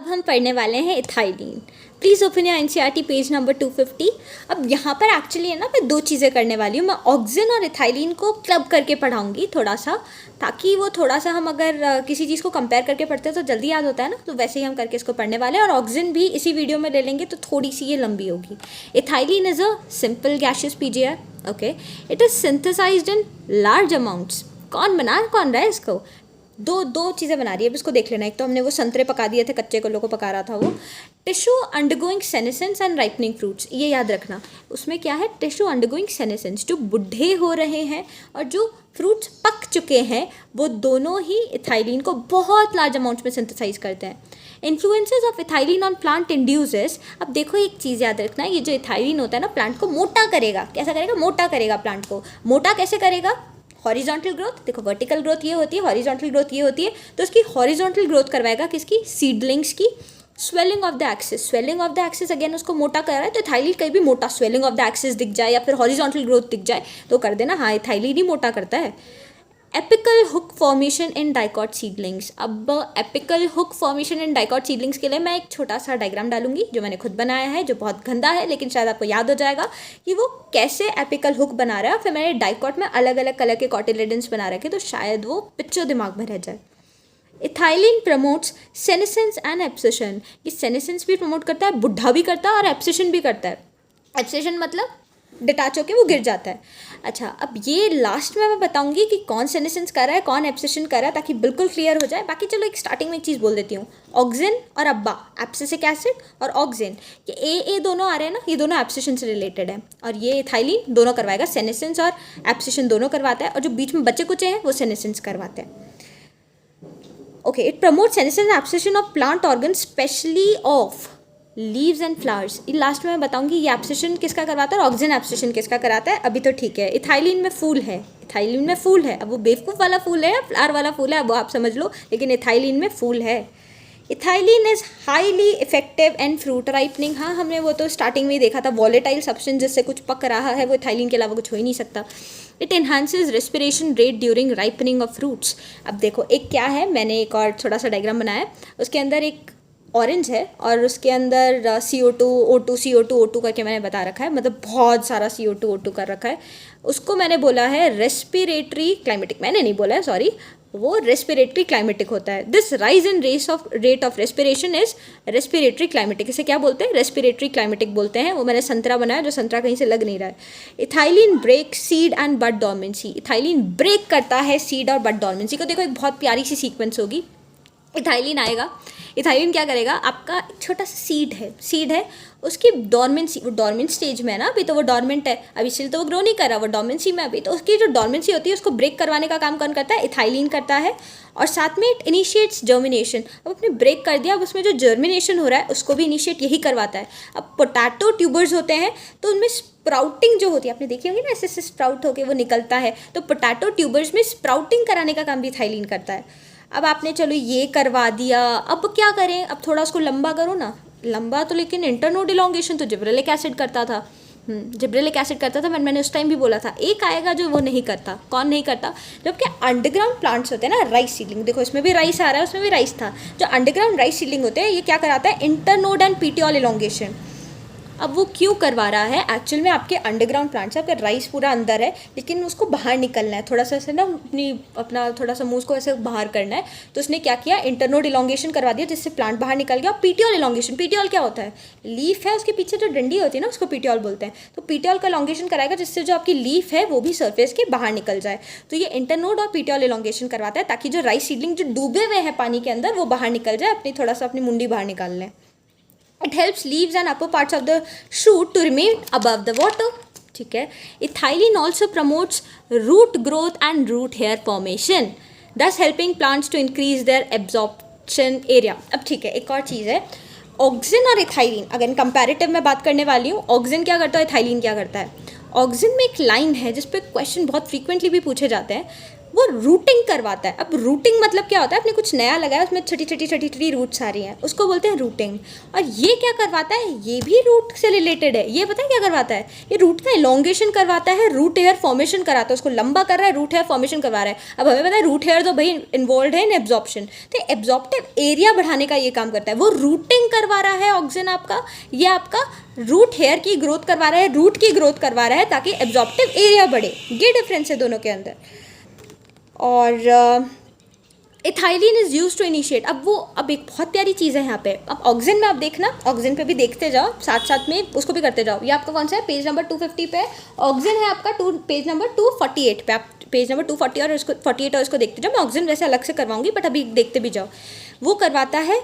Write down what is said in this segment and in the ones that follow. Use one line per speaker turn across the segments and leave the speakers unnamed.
हम पढ़ने वाले हैं ethylene. Please open your NCERT page number 250। अब यहाँ पर एक्चुअली है ना, मैं दो चीज़ें करने वाली हूँ। मैं ऑक्सिन और इथाइलिन को क्लब करके पढ़ाऊँगी थोड़ा सा, ताकि वो थोड़ा सा हम अगर किसी चीज़ को कंपेयर करके पढ़ते हैं तो जल्दी याद होता है ना, तो वैसे ही हम करके इसको पढ़ने वाले हैं। और ऑक्सिन भी इसी वीडियो में ले लेंगे तो थोड़ी सी ये लंबी होगी। Ethylene is a simple gaseous PGR. Okay, it is synthesized in large amounts. कौन रहा है इसको? दो चीज़ें बना रही है, अब इसको देख लेना। एक तो हमने वो संतरे पका दिए थे, कच्चे कोलों को पका रहा था वो। Tissue undergoing senescence and ripening fruits, ये याद रखना। उसमें क्या है? टिश्यू अंडरगोइंग सेनेसेंस, जो बुढ़े हो रहे हैं और जो फ्रूट्स पक चुके हैं, वो दोनों ही इथाइलिन को बहुत लार्ज अमाउंट्स में सिंथेसाइज करते हैं। Influences of ethylene on plant induces. अब देखो एक चीज़ याद रखना, ये जो इथाइलिन होता है ना, प्लांट को मोटा करेगा। कैसा करेगा? मोटा करेगा प्लांट को। मोटा कैसे करेगा? Horizontal growth. देखो वर्टिकल ग्रोथ ये होती है, हॉरिजॉन्टल ग्रोथ ये होती है, तो उसकी हॉरिजॉन्टल ग्रोथ करवाएगा किसकी? सीडलिंग्स की। Swelling of the axis, swelling of the axis again उसको मोटा कर रहा है, तो इथाइलिन कहीं भी मोटा स्वेलिंग ऑफ द एक्सिस दिख जाए या फिर हॉरिजॉन्टल ग्रोथ दिख जाए तो कर देना हाँ इथाइलिन ही मोटा करता है। Apical hook formation in dicot seedlings. अब apical hook formation in dicot seedlings के लिए मैं एक छोटा सा डायग्राम डालूंगी जो मैंने खुद बनाया है, जो बहुत गंदा है, लेकिन शायद आपको याद हो जाएगा कि वो कैसे एपिकल हुक बना रहा है। फिर मैंने डाइकॉट में अलग अलग कलर के कॉटिलेडन्स बना रखे, तो शायद वो पिक्चर दिमाग में रह जाए। Ethylene promotes senescence and abscission. ये सेनेसेंस भी प्रमोट करता है, बुढ़ा भी करता है और एब्सेशन भी करता है। एब्सेशन मतलब डिटैच होके वो गिर जाता है। अच्छा, अब ये लास्ट में मैं बताऊंगी कि कौन सेनेसेंस कर रहा है, कौन एब्सेशन कर रहा है, ताकि बिल्कुल क्लियर हो जाए। बाकी चलो एक स्टार्टिंग में एक चीज़ बोल देती हूँ। ऑक्सिन और अब्बा, एब्सिसिक एसिड और ऑक्सिन, ये ए दोनों आ रहे हैं ना, ये दोनों एब्सेशन से रिलेटेड है। और ये इथाइलिन दोनों करवाएगा, सेनेसेंस और एब्सेशन दोनों करवाता है। और जो बीच में बचे कुचे हैं वो सेनेसेंस करवाते हैं। Okay, it promote senescence and abscission of plant organ, specially of leaves and flowers. Last में मैं बताऊंगी ये एब्सेशन किसका करवाता है और ऑक्सिन एब्सेशन किसका कराता है। अभी तो ठीक है, इथाइलिन में फूल है, इथाइलिन में फूल है। अब वो बेवकूफ़ वाला फूल है या फ्लावर वाला फूल है, अब वो आप समझ लो, लेकिन इथाइलिन में फूल है। Ethylene is highly effective and fruit ripening. हाँ, हमने वो तो स्टार्टिंग में ही देखा था, वॉलेटाइल सब्सटेंस जिससे कुछ पक रहा है वो इथाइलिन के अलावा कुछ हो ही नहीं सकता। It enhances respiration rate during ripening of fruits. अब देखो एक क्या है, मैंने एक और थोड़ा सा डायग्राम बनाया है, उसके अंदर एक ऑरेंज है और उसके अंदर CO2 O2 CO2 O2 करके मैंने बता रखा है, मतलब बहुत सारा CO2 O2 कर रखा है। उसको मैंने बोला है रेस्पिरेटरी क्लाइमेटिक, मैंने नहीं बोला है सॉरी, वो रेस्पिरेटरी क्लाइमेटिक होता है। This rise in rate of respiration is respiratory climatic. इसे क्या बोलते हैं? रेस्पिरेटरी क्लाइमेटिक बोलते हैं। वो मैंने संतरा बनाया, जो संतरा कहीं से लग नहीं रहा है। Ethylene break seed and bud dormancy. Ethylene break करता है सीड और बड डॉर्मेंसी को। देखो एक बहुत प्यारी सी सीक्वेंस होगी। इथाइलिन आएगा, इथाइलिन क्या करेगा? आपका छोटा सा सीड है, उसकी डॉर्मेंसी, वो डॉर्मेंट स्टेज में है ना अभी, तो वो डॉर्मेंट है अभी, इसलिए तो वो ग्रो नहीं कर रहा, वो डॉर्मेंसी में अभी। तो उसकी जो डॉर्मेंसी होती है उसको ब्रेक करवाने का काम कौन करता है? इथाइलिन करता है। और साथ में इट इनिशिएट्स जर्मिनेशन। अब अपने ब्रेक कर दिया, अब उसमें जो जर्मिनेशन हो रहा है उसको भी इनिशिएट यही करवाता है। अब पोटैटो ट्यूबर्स होते हैं तो उनमें स्प्राउटिंग जो होती है, आपने देखी होगी ना, ऐसे स्प्राउट होकर वो निकलता है, तो पोटैटो ट्यूबर्स में स्प्राउटिंग कराने का काम भी इथाइलिन करता है। अब आपने चलो ये करवा दिया, अब क्या करें? अब थोड़ा उसको लंबा करो ना, लंबा तो, लेकिन इंटरनोड इलॉन्गेशन तो जिब्रेलिक एसिड करता था। जिब्रेलिक एसिड करता था, मैंने उस टाइम भी बोला था। एक आएगा जो वो नहीं करता। कौन नहीं करता? जबकि अंडरग्राउंड प्लांट्स होते हैं ना, राइस सीडलिंग, देखो इसमें भी राइस आ रहा है, उसमें भी राइस था। जो अंडरग्राउंड राइस सीडलिंग होते हैं, ये क्या कराता है? Internode and petiole elongation. अब वो क्यों करवा रहा है? एक्चुअल में आपके अंडरग्राउंड प्लांट्स है, आपका राइस पूरा अंदर है, लेकिन उसको बाहर निकलना है, थोड़ा सा ऐसे ना अपना थोड़ा सा मुंह को ऐसे बाहर करना है। तो उसने क्या किया? इंटरनोड इलॉन्गेशन करवा दिया, जिससे प्लांट बाहर निकल गया। पीटियोल इलॉन्गेशन, पीटियोल क्या होता है? लीफ है, उसके पीछे जो डंडी होती है ना, उसको पीटियोल बोलते हैं। तो पीटियोल का इलॉन्गेशन कराएगा, जिससे जो आपकी लीफ है वो भी सर्फेस के बाहर निकल जाए। तो ये इंटरनोड और पीटियोल इलॉन्गेशन करवाता है, ताकि जो राइस सीडलिंग जो डूबे हुए हैं पानी के अंदर वो बाहर निकल जाए, अपनी थोड़ा सा अपनी मुंडी बाहर निकाल लें। It helps leaves and upper parts of the shoot to remain above the water. ठीक है। Ethylene also promotes root growth and root hair formation, thus helping plants to increase their absorption area. अब ठीक है, एक और चीज़ है, auxin और ethylene, अगर कंपैरेटिव में बात करने वाली हूँ, ऑक्सिन क्या करता है, इथाइलिन क्या करता है। ऑक्सिन में एक लाइन है जिस पे क्वेश्चन बहुत फ्रीक्वेंटली भी पूछे जाते हैं, वो रूटिंग करवाता है। अब रूटिंग मतलब क्या होता है, आपने कुछ नया लगाया, उसमें छोटी छोटी रूट्स आ रही हैं, उसको बोलते हैं रूटिंग। और ये क्या करवाता है, ये भी रूट से रिलेटेड है। ये पता है क्या करवाता है, ये रूट का इलोंगेशन करवाता है, रूट हेयर फॉर्मेशन कराता है, उसको लंबा कर रहा है, रूट हेयर फॉर्मेशन करवा रहा है। अब हमें पता है रूट हेयर तो भाई इन्वॉल्व है इन एब्जॉर्प्शन, तो एब्जॉर्प्टिव एरिया बढ़ाने का ये काम करता है, वो रूटिंग करवा रहा है ऑक्सिन आपका। ये आपका रूट हेयर की ग्रोथ करवा रहा है, रूट की ग्रोथ करवा रहा है ताकि एब्जॉर्प्टिव एरिया बढ़े। ये डिफरेंस है दोनों के अंदर। और ethylene is use to initiate. अब एक बहुत प्यारी चीज़ है यहाँ पे। अब ऑक्सिन में आप देखना, ऑक्सिन पे भी देखते जाओ, साथ साथ में उसको भी करते जाओ। ये आपका कौन सा है, पेज नंबर 250 पे ऑक्सिन है आपका, पेज नंबर 248 पे। आप पेज नंबर 240 और उसको 48 और उसको देखते जाओ। मैं ऑक्सिन वैसे अलग से करवाऊंगी, बट अभी देखते भी जाओ। वो करवाता है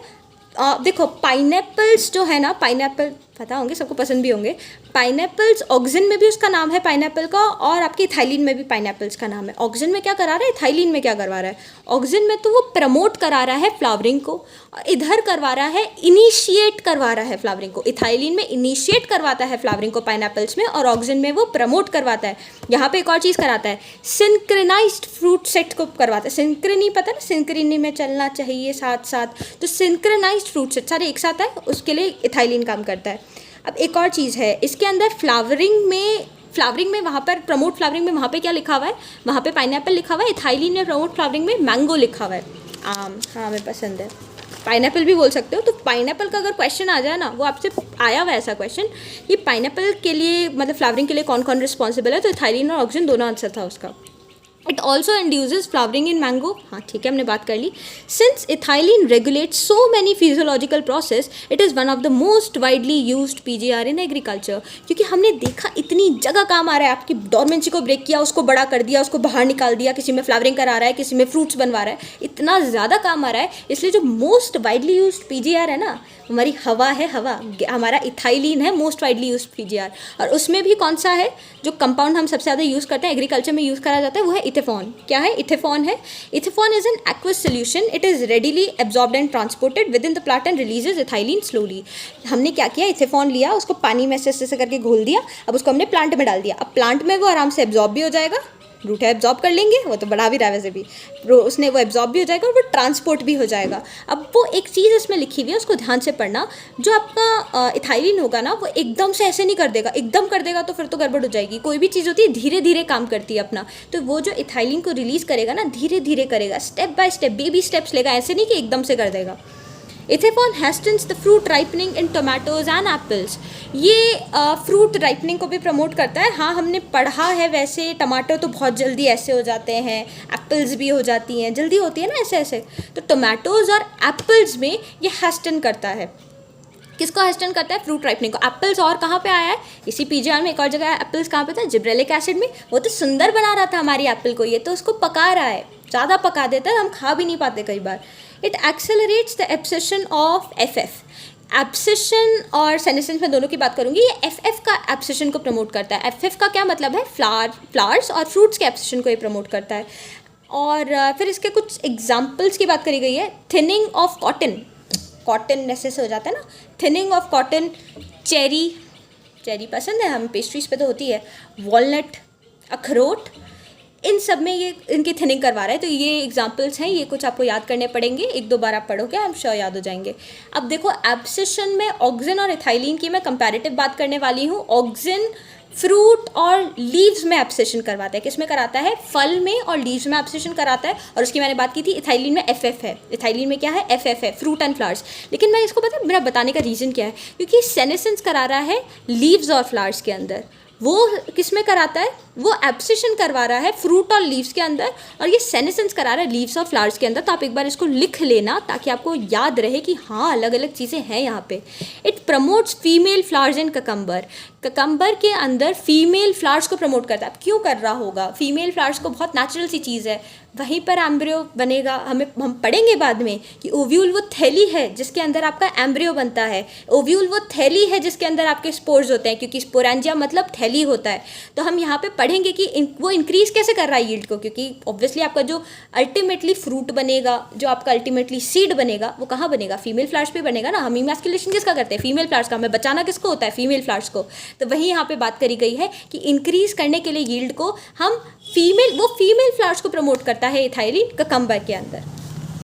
देखो पाइनएप्पल्स जो है ना, पाइनएप्पल पता होंगे सबको, पसंद भी होंगे। पाइनएप्पल्स ऑक्सिन में भी उसका नाम है पाइनएप्पल का, और आपके इथाइलिन में भी पाइनएप्पल्स का नाम है। ऑक्सिन में क्या करा रहा है, इथाइलिन में क्या करवा रहा है। ऑक्सिन में तो वो प्रमोट करा रहा है फ्लावरिंग को, और इधर करवा रहा है इनिशिएट करवा रहा है फ्लावरिंग को। इथाइलिन में इनिशिएट करवाता है फ्लावरिंग को पाइनएप्पल्स में, और ऑक्सिन में वो प्रमोट करवाता है। यहाँ पे एक और चीज़ कराता है, सिंक्रोनाइज्ड फ्रूट सेट को करवाता है। सिंक्रोनी पता है ना, सिंक्रोनी में चलना चाहिए साथ साथ, तो सिंक्रोनाइज्ड फ्रूट सेट सारे एक साथ है, उसके लिए इथाइलिन काम करता है। अब एक और चीज़ है इसके अंदर, फ्लावरिंग में वहाँ पर प्रमोट फ्लावरिंग में वहाँ पे क्या लिखा हुआ है, वहाँ पे पाइनएप्पल लिखा हुआ है। इथाइलिन में प्रमोट फ्लावरिंग में मैंगो लिखा हुआ है, आम। हाँ हमें पसंद है, पाइनएप्पल भी बोल सकते हो। तो पाइनएप्पल का अगर क्वेश्चन आ जाए ना, वो आपसे आया हुआ ऐसा क्वेश्चन, ये पाइनएप्पल के लिए मतलब फ्लावरिंग के लिए कौन कौन रिस्पॉन्सिबल है, तो इथाइलिन और ऑक्सिन दोनों आंसर था उसका। It also induces flowering in mango, हाँ ठीक है हमने बात कर ली। Since ethylene regulates so many physiological process, it is one of the most widely used PGR in agriculture. क्योंकि हमने देखा इतनी जगह काम आ रहा है, आपकी डोरमेंसी को ब्रेक किया, उसको बड़ा कर दिया, उसको बाहर निकाल दिया, किसी में फ्लावरिंग करा रहा है, किसी में फ्रूट्स बनवा रहा है, इतना ज़्यादा काम आ रहा है। इसलिए जो मोस्ट वाइडली यूज्ड पीजीआर है ना, हमारी हवा है, हवा हमारा इथाइलिन है मोस्ट वाइडली यूज्ड पीजीआर। और उसमें भी कौन सा है जो कंपाउंड हम सबसे ज़्यादा यूज़ करते हैं, एग्रीकल्चर में यूज़ करा जाता है, वो है इथेफॉन। क्या है, इथेफॉन है। Ethephon is an aqueous solution, it is readily absorbed and transported within the plant and releases ethylene slowly. हमने क्या किया, इथेफॉन लिया, उसको पानी में से करके घोल दिया, अब उसको हमने प्लांट में डाल दिया। अब प्लांट में वो आराम से एब्जॉर्ब भी हो जाएगा, रूट है एब्जॉर्ब कर लेंगे, वो तो बढ़ा भी रहा है वैसे भी, उसने वो एब्जॉर्ब भी हो जाएगा और वो ट्रांसपोर्ट भी हो जाएगा। अब वो एक चीज़ इसमें लिखी हुई है, उसको ध्यान से पढ़ना। जो आपका इथाइलिन होगा ना, वो एकदम से ऐसे नहीं कर देगा, एकदम कर देगा तो फिर तो गड़बड़ हो जाएगी। कोई भी चीज़ होती है धीरे धीरे काम करती है अपना, तो वो जो इथाइलिन को रिलीज़ करेगा ना, धीरे धीरे करेगा, step by step, baby steps लेगा, ऐसे नहीं कि एकदम से कर देगा। Ethephon hastens the fruit ripening in tomatoes and apples. ये फ्रूट राइपनिंग को भी प्रमोट करता है। हाँ हमने पढ़ा है, वैसे टमाटर तो बहुत जल्दी ऐसे हो जाते हैं, एप्पल्स भी हो जाती हैं, जल्दी होती है ना ऐसे ऐसे, तो टोमेटोज और एप्पल्स में ये हैस्टन करता है। किसको हैस्टन करता है, फ्रूट राइपनिंग को। एप्पल्स और कहाँ पे आया है, इसी पीजीआर में एक और जगह एप्पल्स कहाँ पे था, जिब्रेलिक एसिड में। वो तो सुंदर बना रहा था हमारी एप्पल को, ये तो उसको पका रहा है, ज़्यादा पका देता है, हम खा भी नहीं पाते कई बार। It accelerates the abscission of FF. Abscission और सेनेसेंस में दोनों की बात करूंगी। ये एफएफ का एब्सेशन को प्रमोट करता है। एफएफ का क्या मतलब है, फ्लावर्स और फ्रूट्स के एब्सेशन को ये प्रमोट करता है। और फिर इसके कुछ एग्जाम्पल्स की बात करी गई है। थिनिंग ऑफ कॉटन, कॉटन ऐसे से हो जाता है ना, थिनिंग ऑफ कॉटन। चेरी पसंद है हमें, पेस्ट्रीज पे तो होती है। वॉलनट, अखरोट, इन सब में ये इनकी थिनिंग करवा रहा है। तो ये एग्जांपल्स हैं, ये कुछ आपको याद करने पड़ेंगे, एक दो बार आप पढ़ोगे, हम श्योर याद हो जाएंगे। अब देखो एब्सेशन में ऑक्सिन और इथाइलिन की मैं कंपैरेटिव बात करने वाली हूँ। ऑक्सिन फ्रूट और लीव्स में एब्सेशन करवाता है। किस में कराता है, फल में और लीव्स में एब्सेशन कराता है। और उसकी मैंने बात की थी, इथाइलिन में एफएफ है। इथाइलिन में क्या है, एफएफ है, फ्रूट एंड फ्लावर्स। लेकिन मैं इसको पता है मेरा बताने का रीज़न क्या है, क्योंकि सेनेसेंस करा रहा है लीव्स और फ्लावर्स के अंदर, वो किस में कराता है, वो एब्सेशन करवा रहा है फ्रूट और लीव्स के अंदर, और ये सेनेसेंस करा रहा है लीव्स और फ्लावर्स के अंदर। तो आप एक बार इसको लिख लेना ताकि आपको याद रहे कि हाँ अलग अलग चीज़ें हैं यहाँ पे। It promotes female flowers in cucumber. Cucumber के अंदर फीमेल फ्लावर्स को प्रमोट करता है। अब क्यों कर रहा होगा, फीमेल फ्लावर्स को बहुत नेचुरल सी चीज़ है, वहीं पर एम्ब्रियो बनेगा। हम पढ़ेंगे बाद में कि ओव्यूल वो थैली है जिसके अंदर आपका एम्ब्रियो बनता है। ओव्यूल वो थैली है जिसके अंदर आपके स्पोर्स होते हैं, क्योंकि स्पोरेंजिया मतलब थैली होता है। तो हम यहाँ पे पढ़ेंगे कि वो इंक्रीज़ कैसे कर रहा है यील्ड को, क्योंकि ऑब्वियसली आपका जो अल्टीमेटली फ्रूट बनेगा, जो आपका अल्टीमेटली सीड बनेगा, वो कहाँ बनेगा, फीमेल फ्लावर्स पे बनेगा ना। हम इमैस्कुलेशन किसका करते हैं, फीमेल फ्लावर्स का। हमें बचाना किसको होता है, फीमेल फ्लावर्स को। तो वही यहाँ पे बात करी गई है कि इंक्रीज़ करने के लिए यील्ड को हम वो फीमेल फ्लावर्स को प्रमोट करता है इथाइलिन ककम्बर के अंदर।